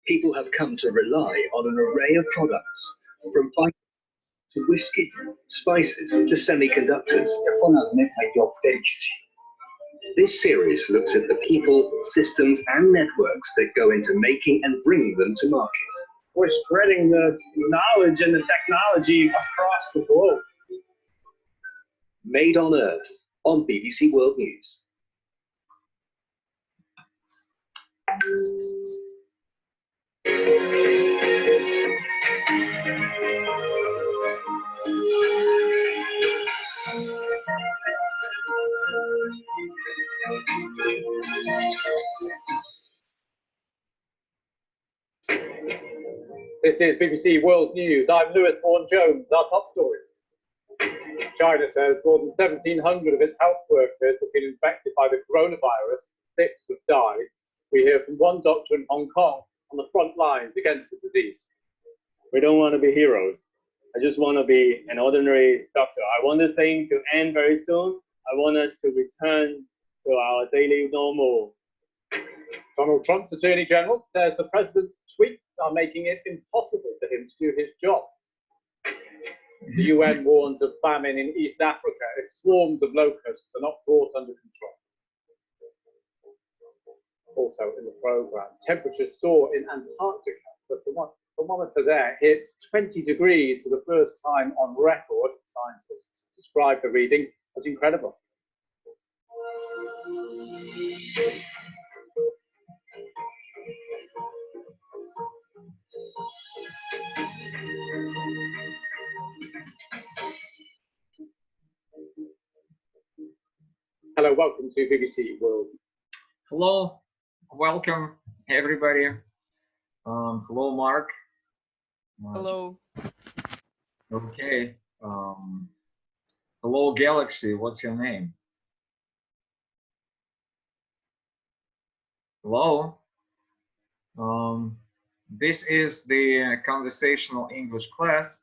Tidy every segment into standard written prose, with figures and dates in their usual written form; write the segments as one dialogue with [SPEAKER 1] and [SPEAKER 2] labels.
[SPEAKER 1] people have come to rely on an array of products, from fiber to whiskey, spices to semiconductors. This series looks at the people, systems and networks that go into making and bringing them to market.
[SPEAKER 2] We're spreading the knowledge and the technology across the globe.
[SPEAKER 1] Made on Earth on BBC World News.
[SPEAKER 3] This is BBC World News. I'm Lewis Vaughan-Jones. Our top stories. China says more than 1,700 of its health workers have been infected by the coronavirus. 6 have died. We hear from one doctor in Hong Kong on the front lines against the disease.
[SPEAKER 4] We don't want to be heroes. I just want to be an ordinary doctor. I want this thing to end very soon. I want us to return to our daily normal.
[SPEAKER 3] Donald Trump's Attorney General says the president's tweets are making it impossible for him to do his job. The UN warns of famine in East Africa if swarms of locusts are not brought under control. Also in the programme, temperatures soar in Antarctica. The thermometer there hit 20 degrees for the first time on record. Scientists describe the reading as incredible. Hello, welcome to BBC World.
[SPEAKER 5] Hello, welcome everybody. Hello, Mark.
[SPEAKER 6] Hello.
[SPEAKER 5] Okay. Hello, Galaxy. What's your name? Hello. This is the conversational English class.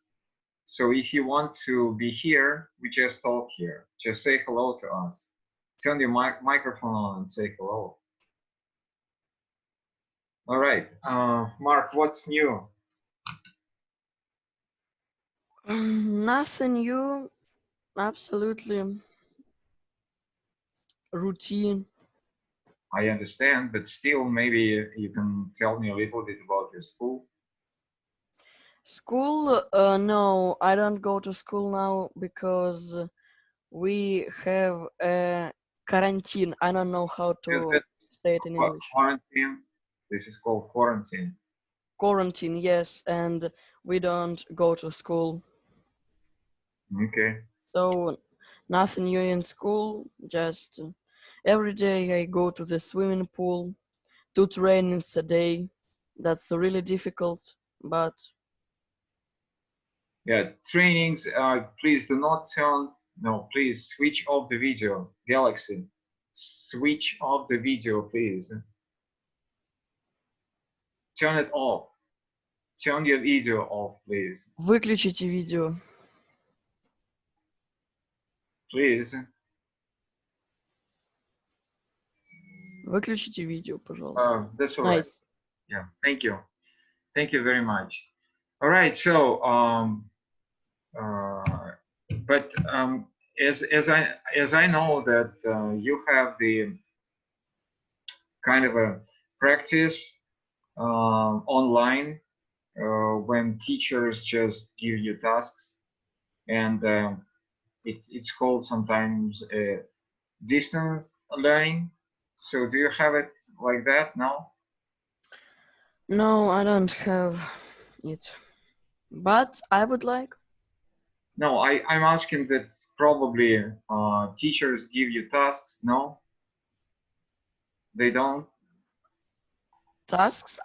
[SPEAKER 5] So if you want to be here, we just talk here. Just say hello to us. Turn your microphone on and say hello. All right, Mark, what's new?
[SPEAKER 6] Nothing new, absolutely routine.
[SPEAKER 5] I understand, but still, maybe you can tell me a little bit about your school.
[SPEAKER 6] School? No, I don't go to school now because we have a quarantine. I don't know how to say it in English.
[SPEAKER 5] Quarantine. This is called quarantine.
[SPEAKER 6] Quarantine, yes, and we don't go to school.
[SPEAKER 5] Okay.
[SPEAKER 6] So nothing new in school. Just every day I go to the swimming pool, 2 trainings a day. That's really difficult, but
[SPEAKER 5] yeah, trainings. Please do not turn. No, please switch off the video. Galaxy, switch off the video, please. Turn it off. Turn your video off, please.
[SPEAKER 6] Выключите видео.
[SPEAKER 5] Please.
[SPEAKER 6] Выключите видео, пожалуйста.
[SPEAKER 5] That's all right.
[SPEAKER 6] Nice.
[SPEAKER 5] Yeah, thank you. Thank you very much. All right, so as I know that you have the kind of a practice online when teachers just give you tasks, and it's called sometimes distance learning. So do you have it like that now?
[SPEAKER 6] No, I don't have it, but I would like.
[SPEAKER 5] No, I'm asking that probably teachers give you tasks. No, they don't.
[SPEAKER 6] Tasks?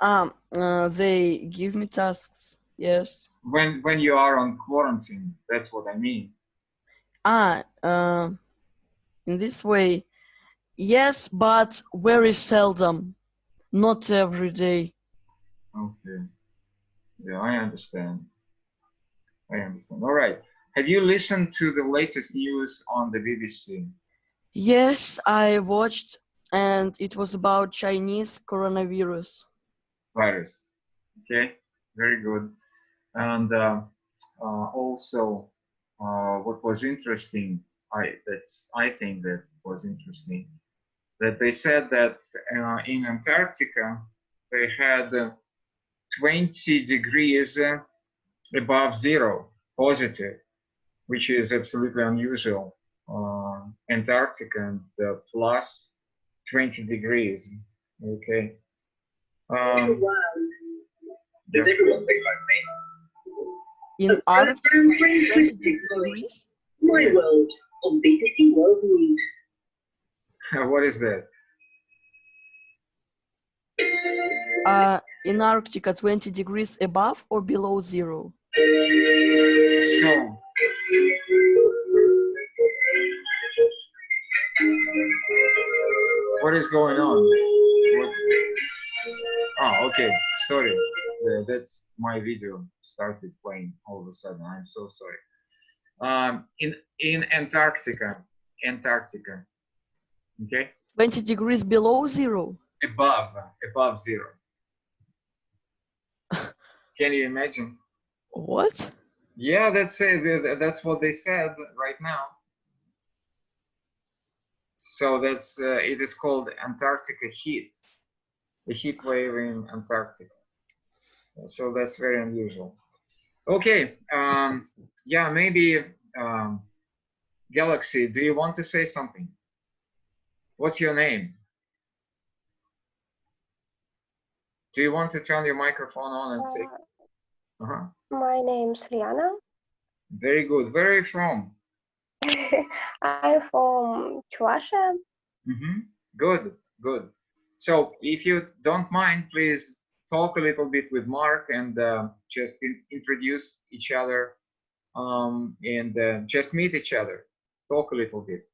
[SPEAKER 6] They give me tasks. Yes.
[SPEAKER 5] When you are on quarantine, that's what I mean.
[SPEAKER 6] In this way, yes, but very seldom, not every day.
[SPEAKER 5] Okay. Yeah, I understand. I understand. All right. Have you listened to the latest news on the BBC?
[SPEAKER 6] Yes, I watched, and it was about Chinese coronavirus.
[SPEAKER 5] Virus. Okay, very good. And also, what was interesting, I think that was interesting, that they said that in Antarctica they had 20 degrees above zero, positive, which is absolutely unusual. Antarctica and plus 20 degrees. Okay.
[SPEAKER 1] Wow. Does everyone think like me?
[SPEAKER 6] In Arctic, 20 degrees?
[SPEAKER 1] My world on BBC World News.
[SPEAKER 5] What is that?
[SPEAKER 6] In Arctica, 20 degrees above or below zero?
[SPEAKER 5] So, what is going on? What? Oh, okay. Sorry. That's my video started playing all of a sudden. I'm so sorry. In Antarctica. Okay.
[SPEAKER 6] 20 degrees below zero?
[SPEAKER 5] Above zero. Can you imagine?
[SPEAKER 6] What?
[SPEAKER 5] Yeah, that's what they said right now. So that's it is called Antarctica heat, the heat wave in Antarctica. So that's very unusual. Okay, yeah, maybe Galaxy, do you want to say something? What's your name? Do you want to turn your microphone on and say?
[SPEAKER 7] My name's Liana.
[SPEAKER 5] Very good. Where are you from?
[SPEAKER 7] I'm from Russia.
[SPEAKER 5] Good, good. So if you don't mind, please talk a little bit with Mark and just introduce each other and just meet each other. Talk a little bit.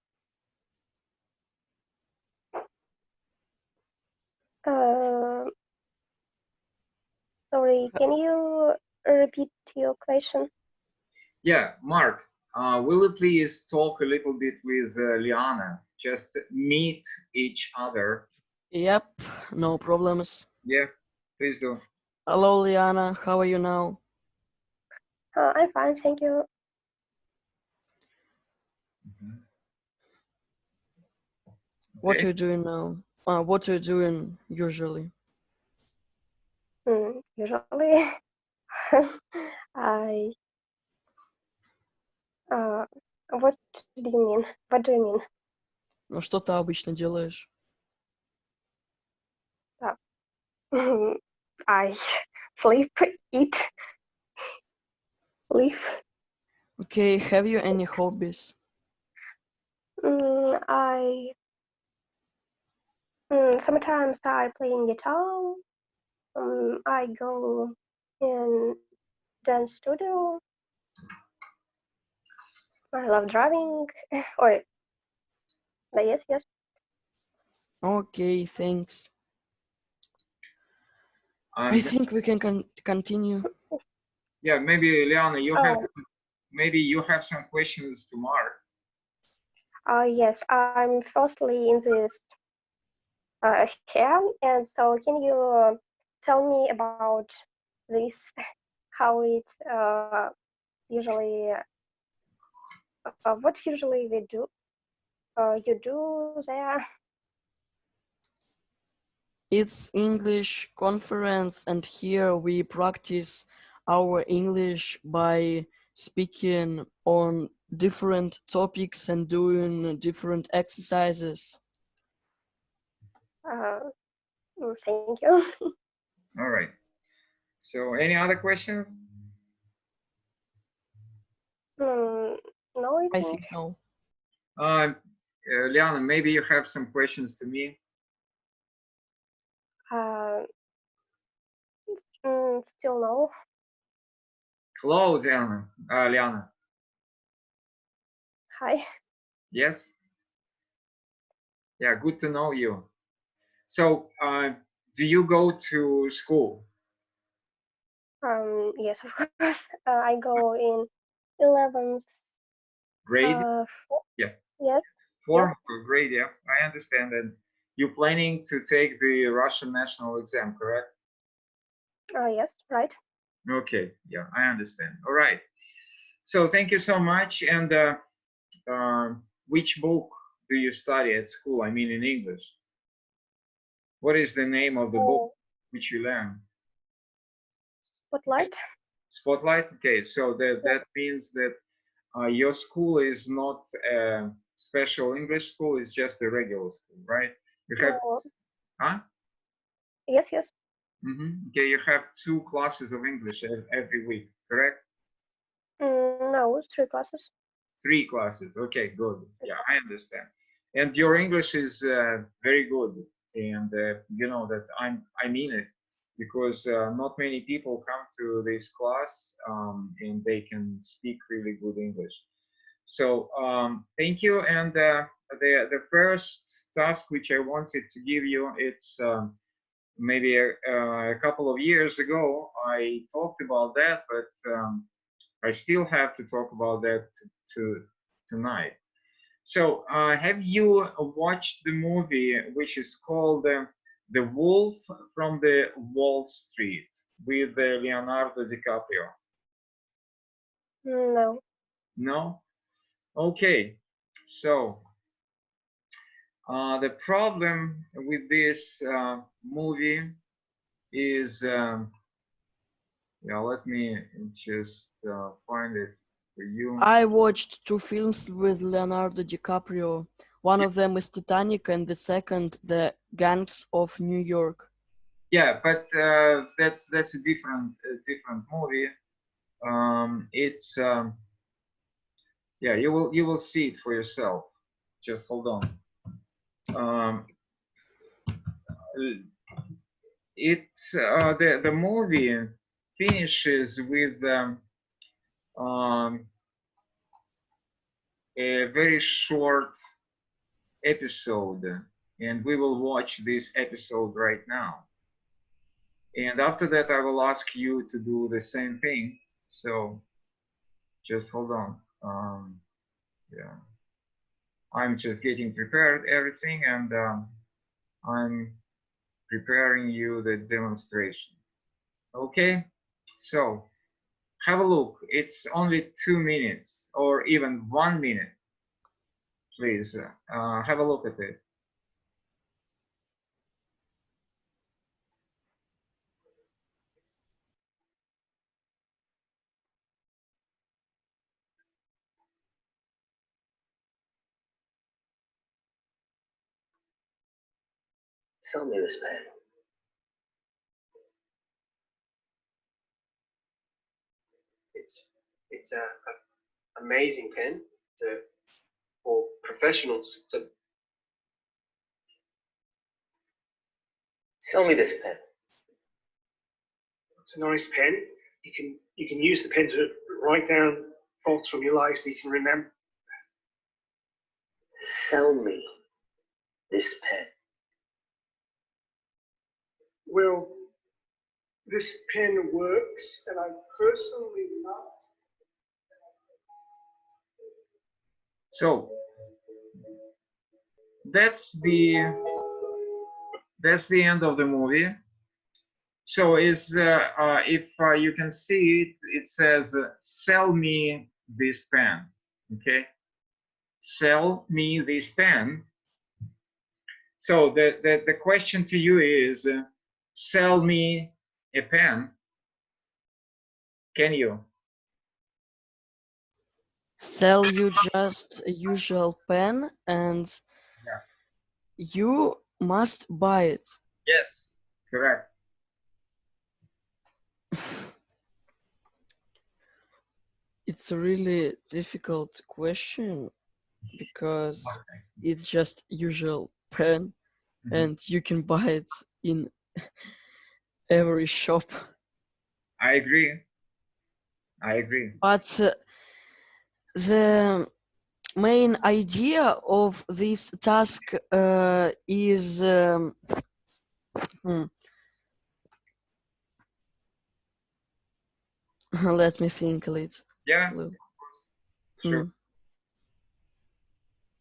[SPEAKER 7] Sorry, can you repeat your question?
[SPEAKER 5] Yeah, Mark, will you please talk a little bit with Liana? Just meet each other.
[SPEAKER 6] Yep, no problems.
[SPEAKER 5] Yeah, please do.
[SPEAKER 6] Hello, Liana. How are you now?
[SPEAKER 7] I'm fine, thank you.
[SPEAKER 6] What
[SPEAKER 5] Okay.
[SPEAKER 6] are you doing now? What are you doing usually?
[SPEAKER 7] Usually, what do you mean? What do you mean?
[SPEAKER 6] Ну, что ты обычно делаешь?
[SPEAKER 7] I sleep, eat, live.
[SPEAKER 6] Okay, have you any hobbies?
[SPEAKER 7] Sometimes I play guitar. I go in dance studio. I love driving. Oh, yes.
[SPEAKER 6] Okay, thanks. I think we can continue.
[SPEAKER 5] Yeah, maybe Liana, you have some questions to Mark.
[SPEAKER 7] Yes, I'm firstly in this here, and so can you tell me about this? How it usually? What usually we do? You do there?
[SPEAKER 6] It's English conference, and here we practice our English by speaking on different topics and doing different exercises.
[SPEAKER 7] Thank you.
[SPEAKER 5] All right. So any other questions?
[SPEAKER 7] No,
[SPEAKER 6] I think no.
[SPEAKER 5] Liana, maybe you have some questions to me.
[SPEAKER 7] Still no.
[SPEAKER 5] Hello, Liana.
[SPEAKER 7] Hi.
[SPEAKER 5] Yes. Yeah, good to know you. So, do you go to school?
[SPEAKER 7] Yes, of course. I go in 11th
[SPEAKER 5] grade.
[SPEAKER 7] Yeah. Yes.
[SPEAKER 5] Formal grade. Yeah, I understand. And you're planning to take the Russian national exam, correct?
[SPEAKER 7] Yes, right.
[SPEAKER 5] Okay, yeah, I understand. All right. So thank you so much. And which book do you study at school? I mean, in English. What is the name of the book which you learn?
[SPEAKER 7] Spotlight.
[SPEAKER 5] Spotlight. Okay, so that means that your school is not a special English school; it's just a regular school, right? You have, huh?
[SPEAKER 7] Yes, yes.
[SPEAKER 5] Okay, you have 2 classes of English every week, correct?
[SPEAKER 7] No, 3 classes.
[SPEAKER 5] 3 classes. Okay, good. Yeah, I understand. And your English is very good, and you know that I mean it, because not many people come to this class and they can speak really good English. So thank you. And the first task which I wanted to give you, it's maybe a couple of years ago I talked about that, but I still have to talk about that tonight. So, have you watched the movie which is called The Wolf from the Wall Street with Leonardo DiCaprio?
[SPEAKER 7] No.
[SPEAKER 5] No? Okay. So, the problem with this movie is, yeah, let me just find it for you.
[SPEAKER 6] I watched 2 films with Leonardo DiCaprio. One of them is Titanic, and the second, The Gangs of New York.
[SPEAKER 5] Yeah, but that's a different movie. It's yeah, you will see it for yourself. Just hold on. It's the movie finishes with a very short episode, and we will watch this episode right now. And after that, I will ask you to do the same thing. So just hold on. Yeah, I'm just getting prepared everything, and I'm preparing you the demonstration. Okay, so have a look. It's only 2 minutes or even 1 minute. Please have a look at it.
[SPEAKER 1] Sell me this pen. It's a amazing pen for professionals. Sell me this pen. It's a nice pen. You can use the pen to write down thoughts from your life so you can remember. Sell me this pen. Well, this pen works, and I personally love it.
[SPEAKER 5] So that's the end of the movie. So is if you can see it, it says sell me this pen. Okay, sell me this pen. So the question to you is, sell me a pen. Can you?
[SPEAKER 6] Sell you just a usual pen, and you must buy it.
[SPEAKER 5] Yes, correct.
[SPEAKER 6] It's a really difficult question because it's just usual pen, and you can buy it in every shop.
[SPEAKER 5] I agree. I agree.
[SPEAKER 6] But the main idea of this task is let me think a little.
[SPEAKER 5] Yeah. Sure.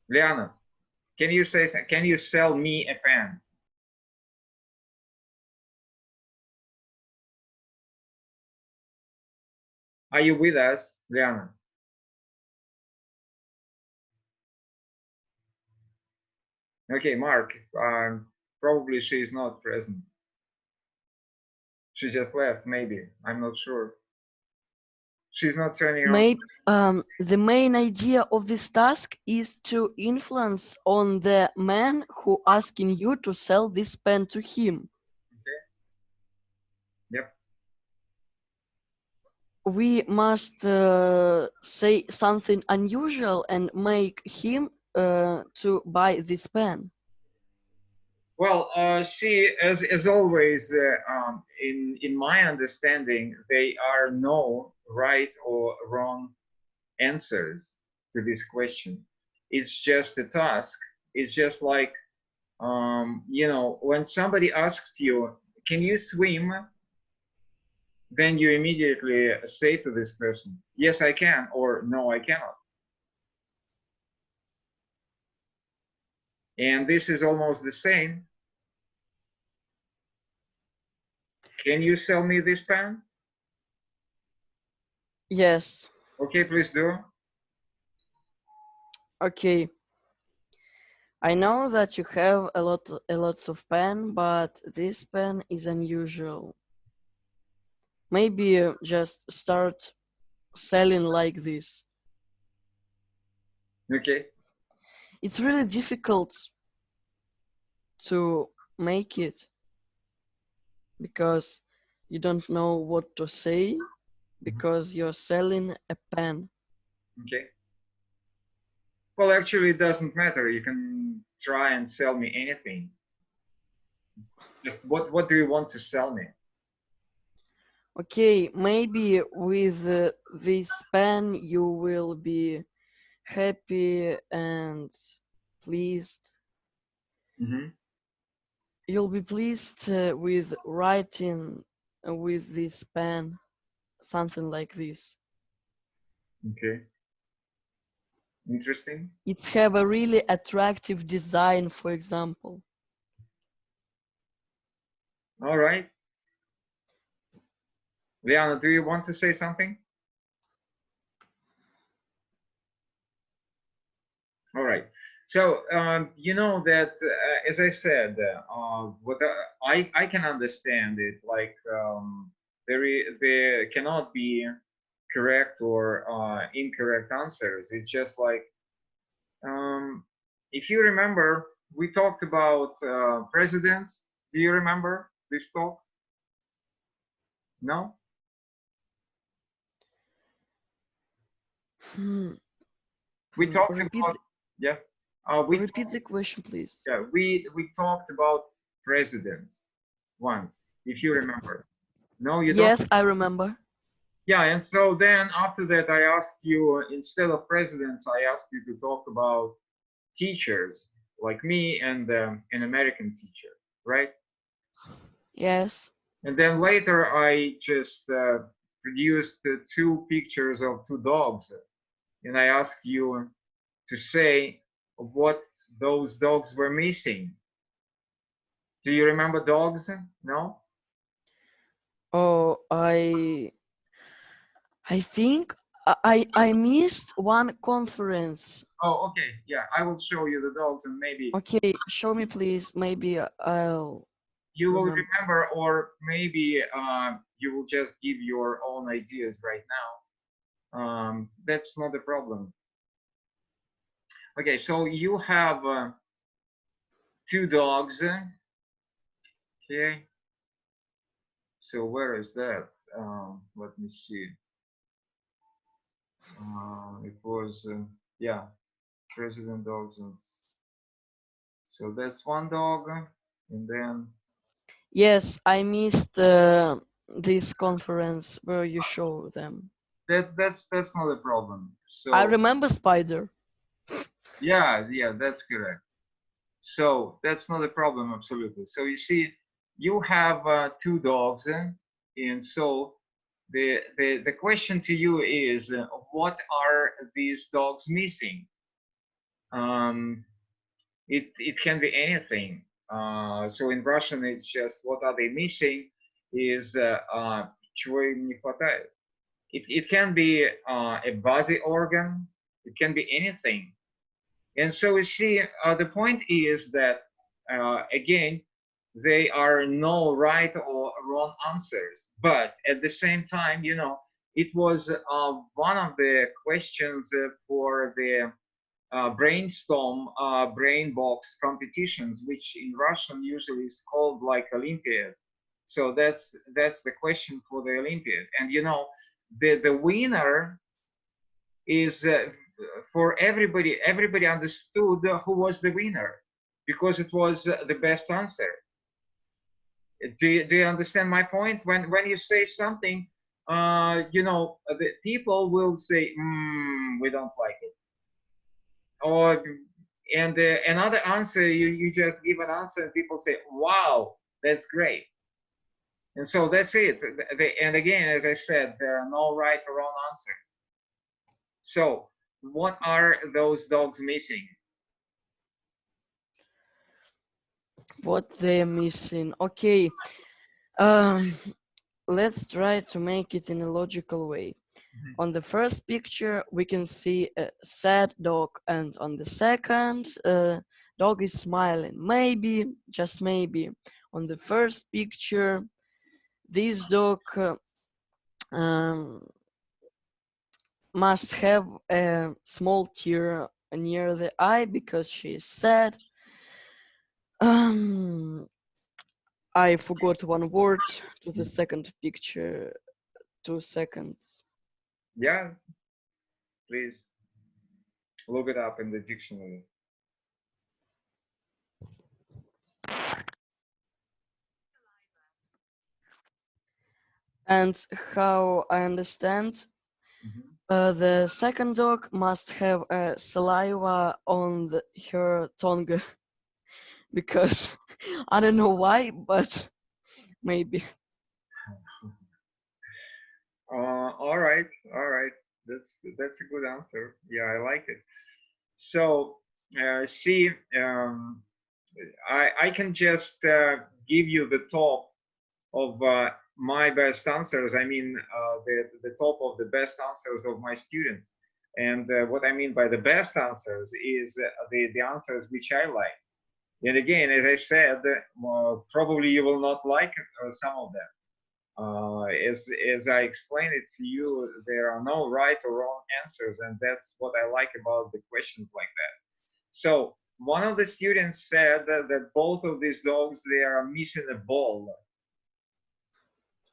[SPEAKER 5] Liana, can you sell me a pen? Are you with us, Liana? Okay, Mark, probably she is not present. She just left, maybe. I'm not sure. She's not turning on.
[SPEAKER 6] Maybe the main idea of this task is to influence on the man who asking you to sell this pen to him.
[SPEAKER 5] Okay. Yep.
[SPEAKER 6] We must say something unusual and make him to buy this pen.
[SPEAKER 5] Well, see, as always, in my understanding, there are no right or wrong answers to this question. It's just a task. It's just like, you know, when somebody asks you, "Can you swim?" Then you immediately say to this person, "Yes, I can," or "No, I cannot." And this is almost the same. Can you sell me this pen?
[SPEAKER 6] Yes.
[SPEAKER 5] Okay, please do.
[SPEAKER 6] Okay. I know that you have a lots of pen, but this pen is unusual. Maybe just start selling like this.
[SPEAKER 5] Okay.
[SPEAKER 6] It's really difficult to make it because you don't know what to say because you're selling a pen.
[SPEAKER 5] Okay. Well, actually, it doesn't matter. You can try and sell me anything. Just what do you want to sell me?
[SPEAKER 6] Okay, maybe with this pen you will be happy and pleased.
[SPEAKER 5] Mm-hmm.
[SPEAKER 6] You'll be pleased with writing with this pen, something like this.
[SPEAKER 5] Okay. Interesting.
[SPEAKER 6] It's have a really attractive design, for example.
[SPEAKER 5] All right. Liana, do you want to say something? All right. So you know that, as I said, what I can understand it. Like there cannot be correct or incorrect answers. It's just like, if you remember, we talked about presidents. Do you remember this talk? No. We talked about, yeah.
[SPEAKER 6] Repeat the question, please.
[SPEAKER 5] Yeah, we talked about presidents once, if you remember. No, you don't?
[SPEAKER 6] Yes, I remember.
[SPEAKER 5] Yeah, and so then after that, I asked you, instead of presidents, I asked you to talk about teachers like me and an American teacher, right?
[SPEAKER 6] Yes.
[SPEAKER 5] And then later, I just produced two pictures of two dogs, and I asked you to say what those dogs were missing. Do you remember dogs? No?
[SPEAKER 6] Oh, I think I missed one conference.
[SPEAKER 5] Oh, okay. Yeah, I will show you the dogs and maybe
[SPEAKER 6] Okay, show me please. Maybe I'll
[SPEAKER 5] you will
[SPEAKER 6] remember.
[SPEAKER 5] remember, or maybe you will just give your own ideas right now. That's not a problem. Okay, so you have two dogs. Okay. So where is that? Let me see. It was, yeah, president dogs. And so that's one dog. And then
[SPEAKER 6] Yes, I missed this conference where you show them.
[SPEAKER 5] that's not a problem. So
[SPEAKER 6] I remember Spider.
[SPEAKER 5] yeah, that's correct. So that's not a problem, absolutely. So you see, you have two dogs, and so the question to you is, what are these dogs missing? It can be anything. So in Russian, it's just what are they missing is чего им не хватает. It can be a body organ. It can be anything. And so you see, the point is that, again, there are no right or wrong answers. But at the same time, you know, it was one of the questions for the brainstorm brain box competitions, which in Russian usually is called like Olympiad. So that's the question for the Olympiad. And you know, the winner is for everybody. Everybody understood who was the winner because it was the best answer. Do you understand my point? When you say something, you know, the people will say, we don't like it, or and another answer, you just give an answer and people say, wow, that's great. And so that's it. And again, as I said, there are no right or wrong answers. So what are those dogs missing?
[SPEAKER 6] What they're missing? Okay, let's try to make it in a logical way. On the first picture, we can see a sad dog, and on the second, dog is smiling. Maybe, just maybe, on the first picture, this dog must have a small tear near the eye because she is sad. I forgot one word to the second picture. 2 seconds.
[SPEAKER 5] Yeah, please look it up in the dictionary.
[SPEAKER 6] And how I understand, the second dog must have a saliva on her tongue because I don't know why, but maybe.
[SPEAKER 5] All right. That's a good answer. Yeah, I like it. So see, I can just give you the top of my best answers. I mean, the top of the best answers of my students. And what I mean by the best answers is the answers which I like. And again, as I said, probably you will not like some of them. As I explained it to you, there are no right or wrong answers, and that's what I like about the questions like that. So one of the students said that both of these dogs, they are missing a ball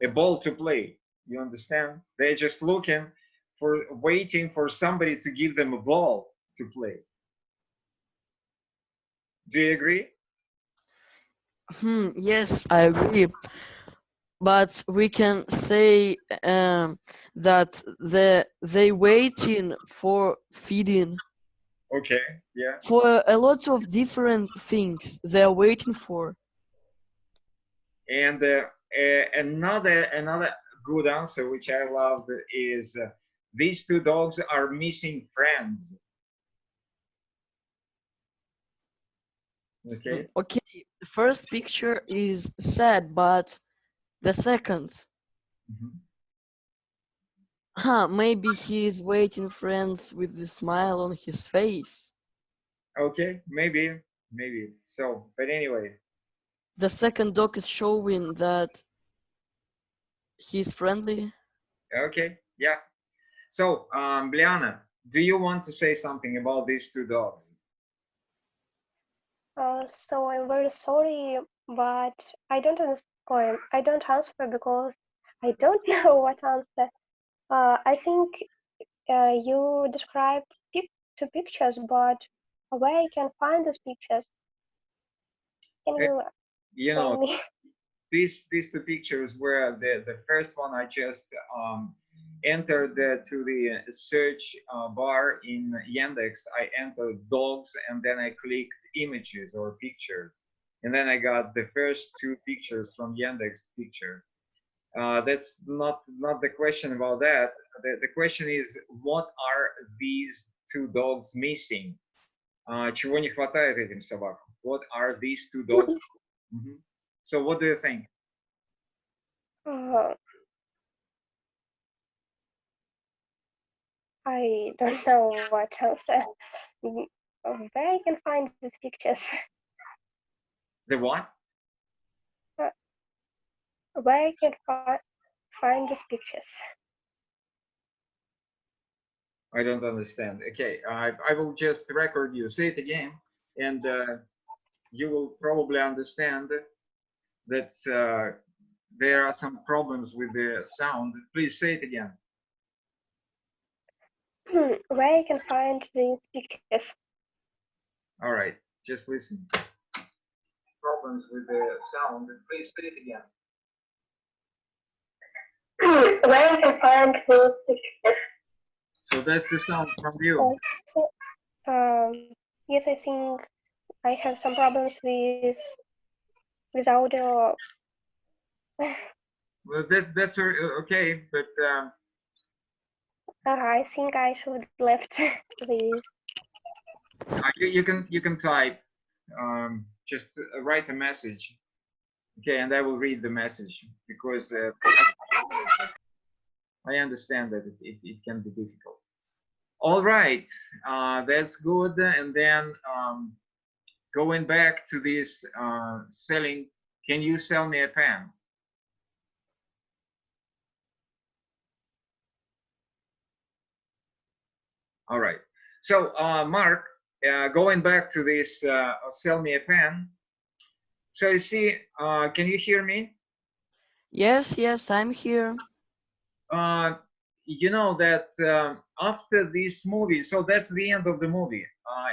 [SPEAKER 5] to play. You understand? They're just looking for, waiting for somebody to give them a ball to play. Do you agree?
[SPEAKER 6] Yes, I agree. But we can say that they waiting for feeding.
[SPEAKER 5] Okay, yeah.
[SPEAKER 6] For a lot of different things they're waiting for.
[SPEAKER 5] And another good answer, which I loved, is these two dogs are missing friends. Okay.
[SPEAKER 6] Okay, the first picture is sad, but the second, maybe he's waiting friends with the smile on his face.
[SPEAKER 5] Okay, maybe. So, but anyway.
[SPEAKER 6] The second dog is showing that he's friendly.
[SPEAKER 5] Okay, yeah. So, Bliana, do you want to say something about these two dogs?
[SPEAKER 7] So I'm very sorry, but I don't understand. I don't answer because I don't know what answer. I think you described two pictures, but where I can find these pictures? Can you
[SPEAKER 5] know,
[SPEAKER 7] me?
[SPEAKER 5] these two pictures were the first one I just entered to the search bar in Yandex. I entered dogs and then I clicked images or pictures. And then I got the first two pictures from Yandex pictures. That's not the question about that. The question is, what are these two dogs missing? Чего не хватает этим собакам? What are these two dogs? So what do you think?
[SPEAKER 7] I don't know what answer. Where I can find these pictures?
[SPEAKER 5] The what?
[SPEAKER 7] Where I can find these pictures?
[SPEAKER 5] I don't understand. Okay, I will just record you. Say it again, and you will probably understand that there are some problems with the sound. Please say it again.
[SPEAKER 7] Where I can find these pictures?
[SPEAKER 5] All right, just listen. Problems with the sound. Please say it again.
[SPEAKER 7] Where I can find these pictures?
[SPEAKER 5] So that's the sound from you.
[SPEAKER 7] Yes, I think I have some problems with audio.
[SPEAKER 5] Well, that's okay, but
[SPEAKER 7] I think I should left this.
[SPEAKER 5] you can type. Just write a message. Okay, and I will read the message because I understand that it can be difficult. All right, that's good. And then going back to this selling, can you sell me a pen? All right. So Mark, going back to this sell me a pen. So you see, can you hear me?
[SPEAKER 6] Yes, yes, I'm here.
[SPEAKER 5] You know that after this movie, so that's the end of the movie,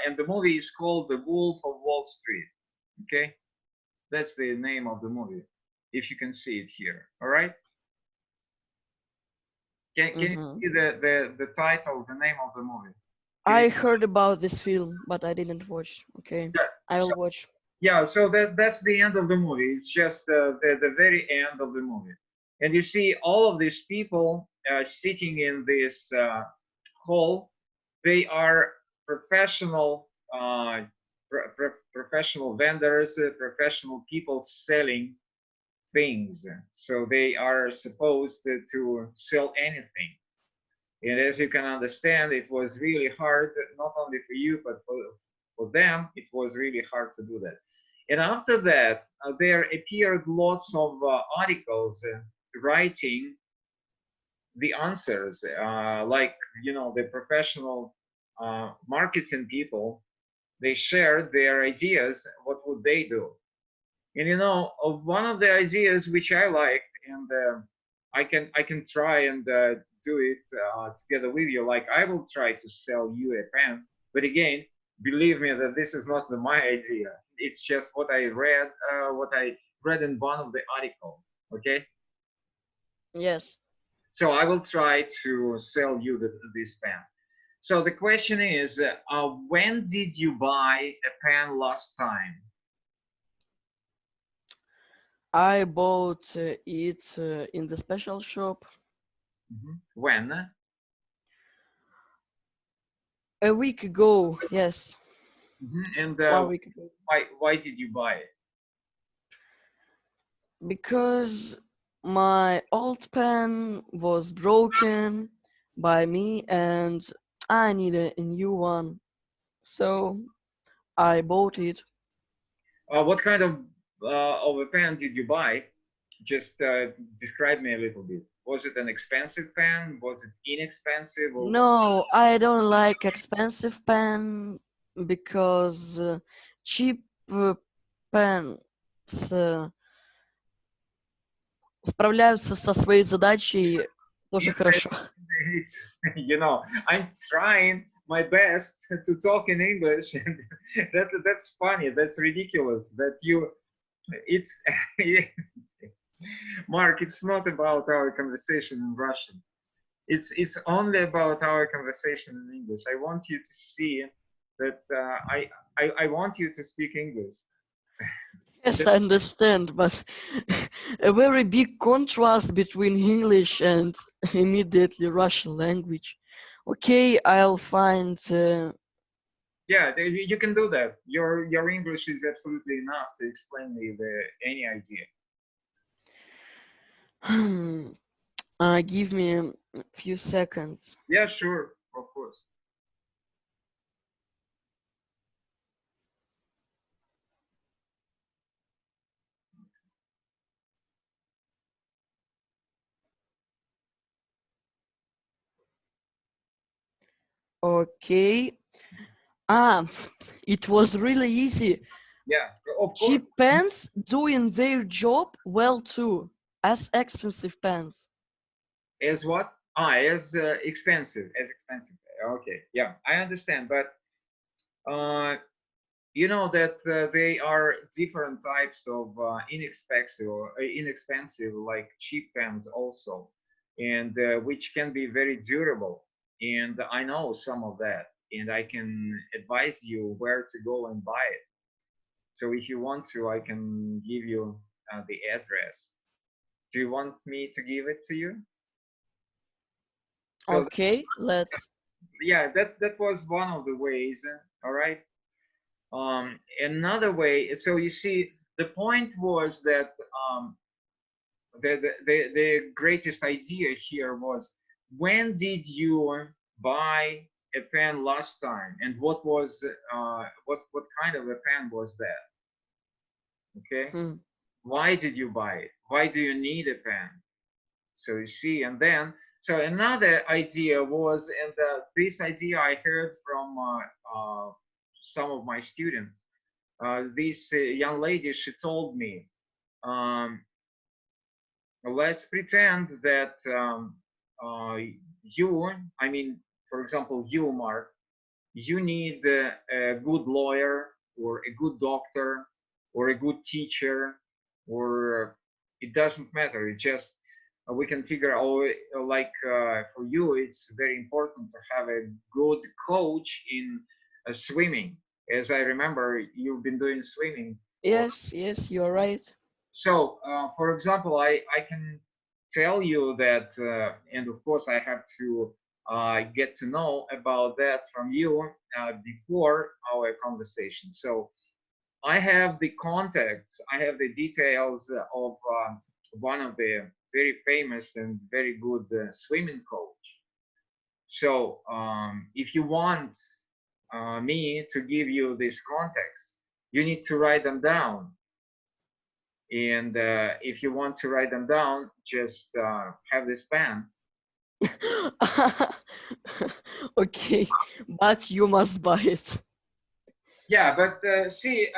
[SPEAKER 5] and the movie is called The Wolf of Wall Street. Okay, that's the name of the movie, if you can see it here. All right. Can you see the title, the name of the movie?
[SPEAKER 6] I heard about this film, but I didn't watch. Okay,
[SPEAKER 5] Yeah.
[SPEAKER 6] I will watch.
[SPEAKER 5] Yeah, so that's the end of the movie. It's just the very end of the movie. And you see all of these people sitting in this hall. They are professional professional vendors, professional people selling things. So they are supposed to sell anything. And as you can understand, it was really hard, not only for you, but for them, it was really hard to do that. And after that, there appeared lots of articles writing the answers, like, you know, the professional marketing people, they shared their ideas, what would they do? And you know, one of the ideas which I liked, and I can try and do it together with you. Like, I will try to sell you a pen, but again, believe me that this is not my idea. It's just what I read in one of the articles. Okay.
[SPEAKER 6] Yes.
[SPEAKER 5] So I will try to sell you this pen. So the question is, when did you buy a pen last time?
[SPEAKER 6] I bought it in the special shop.
[SPEAKER 5] When?
[SPEAKER 6] A week ago, yes.
[SPEAKER 5] And
[SPEAKER 6] 1 week ago.
[SPEAKER 5] why did you buy it?
[SPEAKER 6] Because my old pen was broken by me and I needed a new one. So I bought it.
[SPEAKER 5] What kind of a pen did you buy? Just describe me a little bit. Was it an expensive pen? Was it inexpensive? Or
[SPEAKER 6] No, I don't like expensive pen because cheap pens справляются со своей задачей тоже хорошо.
[SPEAKER 5] You know, I'm trying my best to talk in English, and that's funny. That's ridiculous. That it's Mark. It's not about our conversation in Russian. It's only about our conversation in English. I want you to see that I want you to speak English.
[SPEAKER 6] Yes, I understand, but a very big contrast between English and immediately Russian language. Okay, I'll find.
[SPEAKER 5] Yeah, you can do that. Your English is absolutely enough to explain me any idea.
[SPEAKER 6] Give me a few seconds.
[SPEAKER 5] Yeah, sure, of
[SPEAKER 6] Okay. It was really easy.
[SPEAKER 5] Yeah, of course.
[SPEAKER 6] Cheap pens doing their job well too, as expensive pens.
[SPEAKER 5] As what? As expensive. As expensive. Okay, yeah, I understand, but you know that they are different types of inexpensive, like cheap pens also, and which can be very durable. And I know some of that, and I can advise you where to go and buy it. So if you want to, I can give you the address. Do you want me to give it to you? So
[SPEAKER 6] Okay, let's.
[SPEAKER 5] yeah, that was one of the ways. All right. Another way. So you see, the point was that the greatest idea here was, when did you buy a pen last time, and what was what kind of a pen was that? Okay. Why did you buy it? Why do you need a pen? So you see, and then, so another idea was, and this idea I heard from some of my students. This young lady, she told me, let's pretend that you, I mean, for example, you, Mark, you need a good lawyer or a good doctor or a good teacher, or it doesn't matter. It just we can figure out, like for you, it's very important to have a good coach in swimming. As I remember, you've been doing swimming.
[SPEAKER 6] Yes, yes, you're right.
[SPEAKER 5] So, for example, I can tell you that, and of course, I have to get to know about that from you before our conversation. So, I have the contacts, I have the details of one of the very famous and very good swimming coach. So, if you want me to give you these contacts, you need to write them down. And if you want to write them down, just have this pen.
[SPEAKER 6] Okay, but you must buy it.
[SPEAKER 5] Yeah, but see,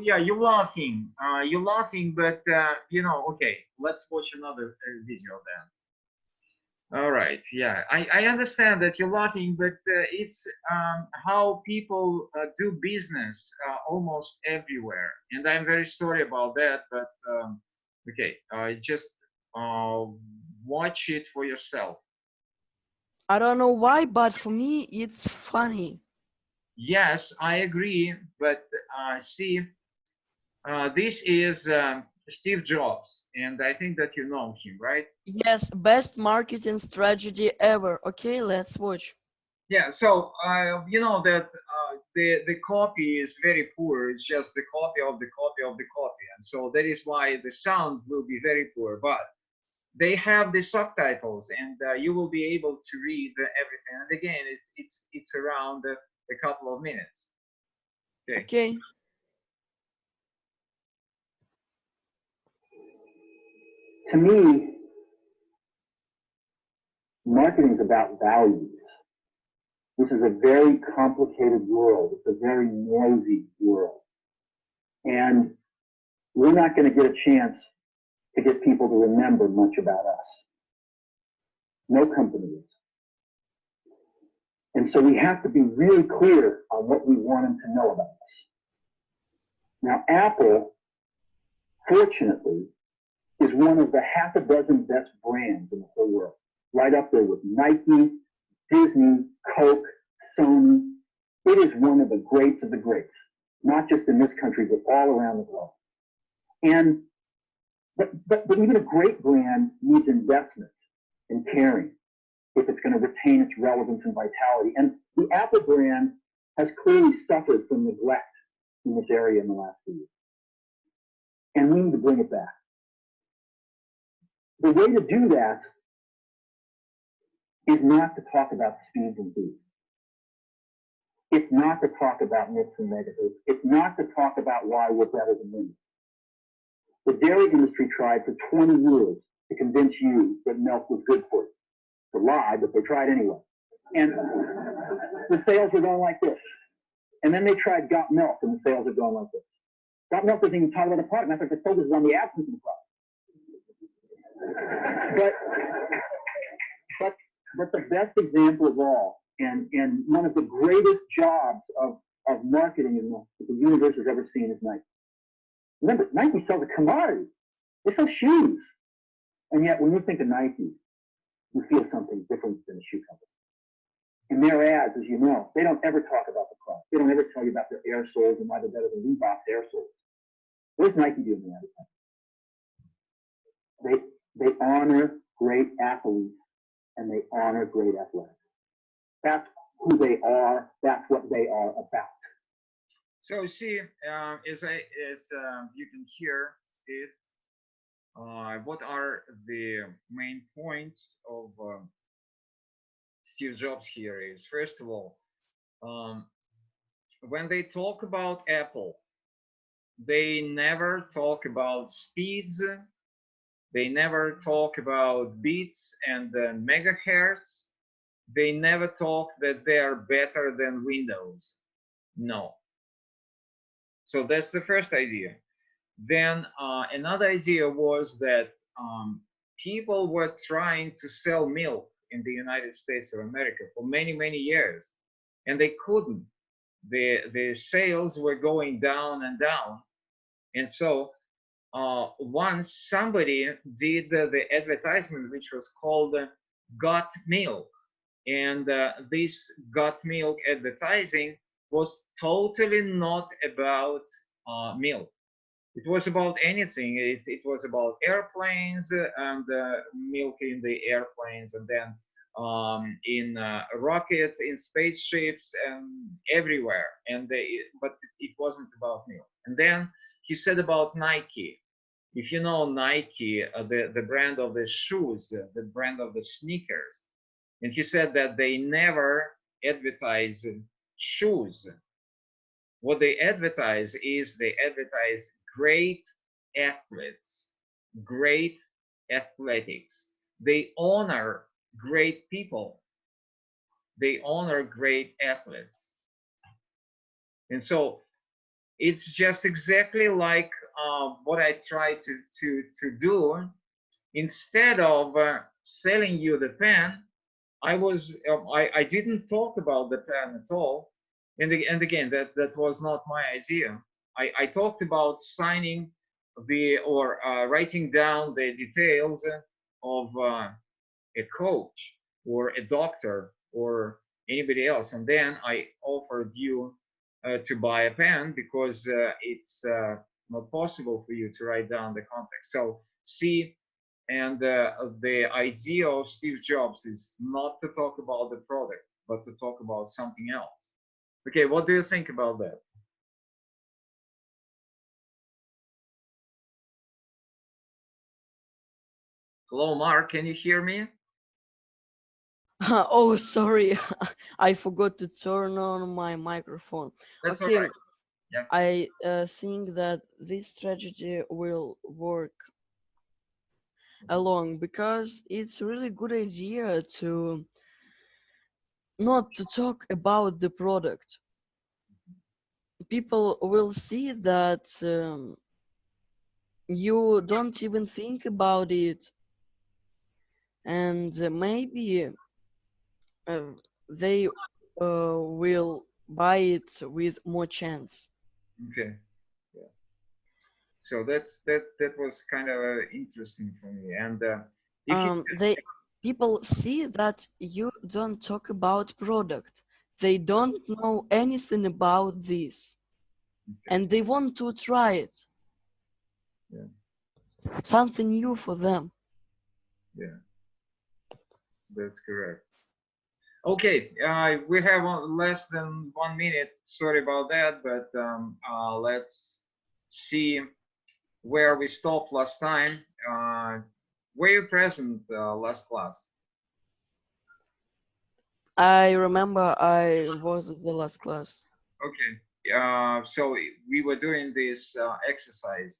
[SPEAKER 5] yeah, you're laughing. You're laughing, but you know, okay, let's watch another video then. All right, yeah, I understand that you're laughing, but it's how people do business almost everywhere. And I'm very sorry about that, but okay, just watch it for yourself.
[SPEAKER 6] I don't know why, but for me, it's funny.
[SPEAKER 5] Yes, I agree, but see, this is Steve Jobs, and I think that you know him, right?
[SPEAKER 6] Yes, best marketing strategy ever. Okay, let's watch.
[SPEAKER 5] Yeah, so you know that the copy is very poor. It's just the copy of the copy of the copy, and so that is why the sound will be very poor. But they have the subtitles, and you will be able to read everything. And again, it's around a couple of minutes. Okay.
[SPEAKER 6] Okay.
[SPEAKER 1] To me, marketing is about values. This is a very complicated world. It's a very noisy world. And we're not going to get a chance to get people to remember much about us. No company is. And so we have to be really clear on what we want them to know about us. Now, Apple, fortunately, is one of the half a dozen best brands in the whole world. Right up there with Nike, Disney, Coke, Sony. It is one of the greats of the greats, not just in this country, but all around the globe. And but even a great brand needs investment and caring if it's going to retain its relevance and vitality. And the Apple brand has clearly suffered from neglect in this area in the last few years. And we need to bring it back. The way to do that is not to talk about speeds and beats. It's not to talk about nits and megahertz. It's not to talk about why we're better than women. The dairy industry tried for 20 years to convince you that milk was good for you. It's a lie, but they tried anyway. And the sales were going like this. And then they tried got milk, and the sales are going like this. Got milk doesn't even talk about the product. Matter of fact, the focus is on the absence of the product. But the best example of all, and one of the greatest jobs of marketing the universe has ever seen is Nike. Remember, Nike sells a commodity. They sell shoes. And yet, when you think of Nike, you feel something different than a shoe company. In their ads, as you know, they don't ever talk about the product. They don't ever tell you about their air soles and why they're better than Reebok's air soles. What does Nike do in the advertising? They honor great athletes and they honor great athletics. That's who they are. That's what they are about.
[SPEAKER 5] So see, as you can hear it, what are the main points of Steve Jobs here is, first of all, when they talk about Apple, they never talk about speeds, they never talk about beats and megahertz, they never talk that they are better than Windows. No. So that's the first idea. Then another idea was that people were trying to sell milk in the United States of America for many, many years, and they couldn't. The sales were going down and down. And so once somebody did the advertisement, which was called Got Milk. And this Got Milk advertising was totally not about milk. It was about anything. It was about airplanes and milk in the airplanes, and then in rockets, in spaceships, and everywhere. But it wasn't about milk. And then he said about Nike. If you know Nike, the brand of the shoes, the brand of the sneakers, and he said that they never advertise shoes. What they advertise is they advertise great athletes, great athletics. They honor great people. They honor great athletes. And so it's just exactly like what I try to do. Instead of selling you the pen, I didn't talk about the pen at all. And again, that was not my idea. I talked about signing writing down the details of a coach or a doctor or anybody else. And then I offered you to buy a pen because it's not possible for you to write down the context. So see, and the idea of Steve Jobs is not to talk about the product, but to talk about something else. Okay, what do you think about that? Hello, Mark, can you hear me?
[SPEAKER 6] Oh, sorry, I forgot to turn on my microphone.
[SPEAKER 5] That's
[SPEAKER 6] okay,
[SPEAKER 5] all right. Yeah.
[SPEAKER 6] I think that this strategy will work along because it's really good idea to not to talk about the product. People will see that you don't even think about it, and maybe they will buy it with more chance.
[SPEAKER 5] Okay. Yeah. So that was kind of interesting for me. And
[SPEAKER 6] people see that you don't talk about product. They don't know anything about this,
[SPEAKER 5] okay.
[SPEAKER 6] and they want to try it.
[SPEAKER 5] Yeah.
[SPEAKER 6] Something new for them.
[SPEAKER 5] Yeah, that's correct. Okay, we have less than 1 minute. Sorry about that, but let's see where we stopped last time. Were you present last class?
[SPEAKER 6] I remember I was at the last class.
[SPEAKER 5] Okay, so we were doing this exercise.